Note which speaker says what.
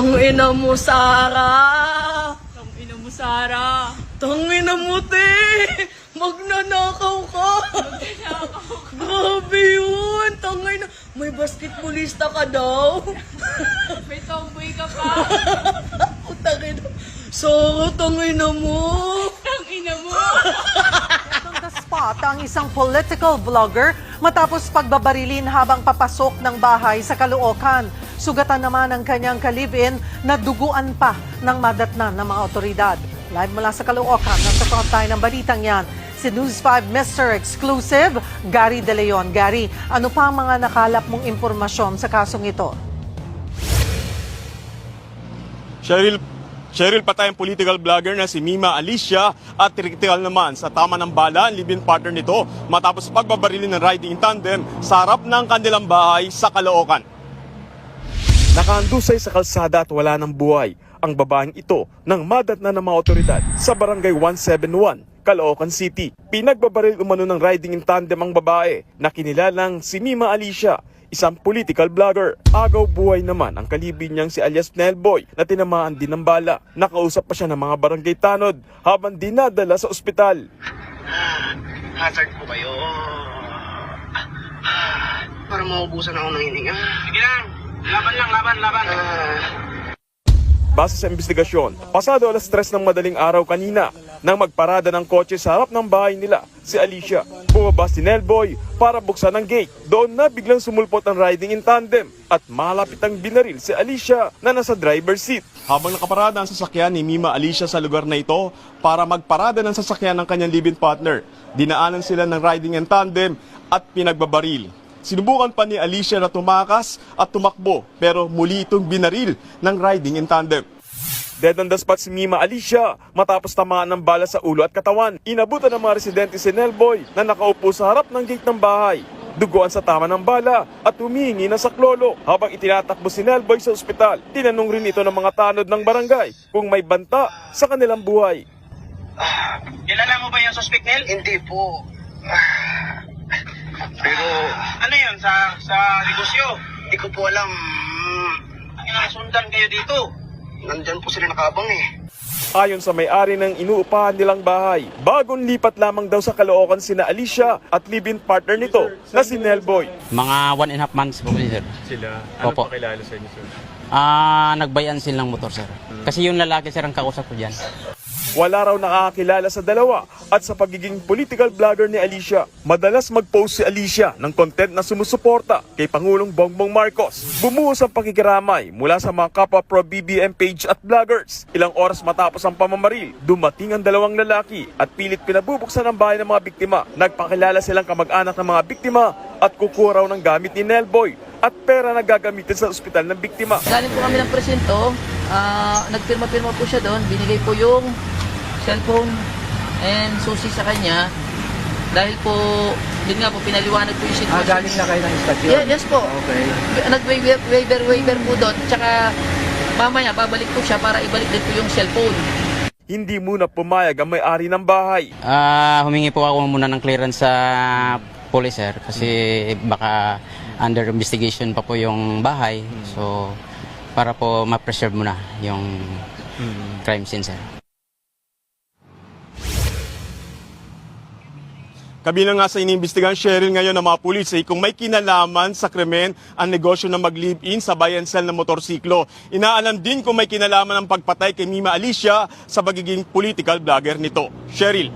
Speaker 1: Tangina mo, Sara!
Speaker 2: Tangina mo, Sara.
Speaker 1: Tangina mo, te! Magnanakaw ka! Grabe yun! Tangina! May basketballista ka daw?
Speaker 2: May tomboy ka pa.
Speaker 1: Tangina! Sara, tangina mo!
Speaker 2: Tangina mo.
Speaker 3: On the spot ang isang political vlogger matapos pagbabarilin habang papasok ng bahay sa Caloocan. Sugatan naman ang kanyang kalibin na duguan pa ng madatnan ng mga otoridad. Live mula sa Caloocan, nasa front tayo ng balitang yan. Si News 5 Mr. Exclusive, Gary De Leon. Gary, ano pa ang mga nakalap mong impormasyon sa kasong ito?
Speaker 4: Cheryl, patay ang political vlogger na si Mima Alicia at kritikal naman sa tama ng bala ang live-in partner nito matapos pagbabarilin ng riding in tandem sa harap ng kanilang bahay sa Caloocan. Nakaandusay sa kalsada at wala ng buhay ang babaeng ito nang madatnan ng mga otoridad sa Barangay 171, Caloocan City. Pinagbabaril umano ng riding in tandem ang babae na kinilalang si Mima Alicia, isang political vlogger. Agaw buhay naman ang kalibin niyang si alias Nelboy na tinamaan din ng bala. Nakausap pa siya ng mga barangay tanod habang dinadala sa ospital.
Speaker 5: Hazard po kayo. Para maubusan ako ng hininga. Sige lang. Laban lang, laban.
Speaker 4: Base sa investigasyon, pasado alas 3 ng madaling araw kanina nang magparada ng kotse sa harap ng bahay nila si Alicia. Bumaba si Nelboy para buksan ang gate. Doon na biglang sumulpot ang riding in tandem at malapit ang binaril si Alicia na nasa driver's seat. Habang nakaparada ang sasakyan ni Mima Alicia sa lugar na ito para magparada ng sasakyan ng kanyang live-in partner, dinaanan sila ng riding in tandem at pinagbabaril. Sinubukan pa ni Alicia na tumakas at tumakbo pero muli itong binaril ng riding in tandem. Dead on the spot si Mima Alicia matapos tamaan ng bala sa ulo at katawan. Inabutan ng mga residente si Nelboy na nakaupo sa harap ng gate ng bahay. Duguan sa tama ng bala at humihingi ng saklolo. Habang itinatakbo si Nelboy sa ospital, tinanong rin ito ng mga tanod ng barangay kung may banta sa kanilang buhay.
Speaker 5: Kilala mo ba yung suspect, Nel? Hindi po. Pero, ano yun, sa negosyo? Hindi ko po alam. Sundan kayo dito. Nandyan po sila nakabang eh.
Speaker 4: Ayon sa may-ari ng inuupahan nilang bahay, bagong lipat lamang daw sa Caloocan sina Alicia at live-in partner nito na si Nelboy.
Speaker 6: Mga 1.5 months po, sir.
Speaker 7: Sila? Ano
Speaker 6: Opo.
Speaker 7: pakilala sa inyo, sir?
Speaker 6: Nagbayan silang motor, sir. Kasi yung lalaki, sir, ang kausap ko dyan.
Speaker 4: Wala raw nakakakilala sa dalawa at sa pagiging political vlogger ni Alicia. Madalas mag-post si Alicia ng content na sumusuporta kay Pangulong Bongbong Marcos. Bumuhos ang pakikiramay mula sa mga kapwa pro-BBM page at vloggers. Ilang oras matapos ang pamamaril, dumating ang dalawang lalaki at pilit pinabubuksan ang bahay ng mga biktima. Nagpakilala silang kamag-anak ng mga biktima at kukuha raw ng gamit ni Nelboy at pera na gagamitin sa ospital ng biktima.
Speaker 8: Galing po kami ng presinto, nagpirma-pirma po siya doon, binigay po yung cellphone and susi sa kanya dahil po, yun nga po, pinaliwanag po yung sitwasyon.
Speaker 5: Galing na kayo ng istasyon?
Speaker 8: Yes po.
Speaker 5: Okay.
Speaker 8: Nag-waiver po doon, tsaka mamaya babalik po siya para ibalik din po yung cellphone.
Speaker 4: Hindi muna pumayag ang may-ari ng bahay.
Speaker 6: Humingi po ako muna ng clearance sa police, sir. Kasi baka under investigation pa po yung bahay. So, para po ma-preserve muna yung crime scene, sir.
Speaker 4: Kabilang nga sa iniimbestigahan, Cheryl, ngayon ng mga pulis ay kung may kinalaman sa krimen ang negosyo na mag-live-in sa buy and sell ng motorsiklo. Inaalam din kung may kinalaman ang pagpatay kay Mima Alicia sa pagiging political vlogger nito. Cheryl.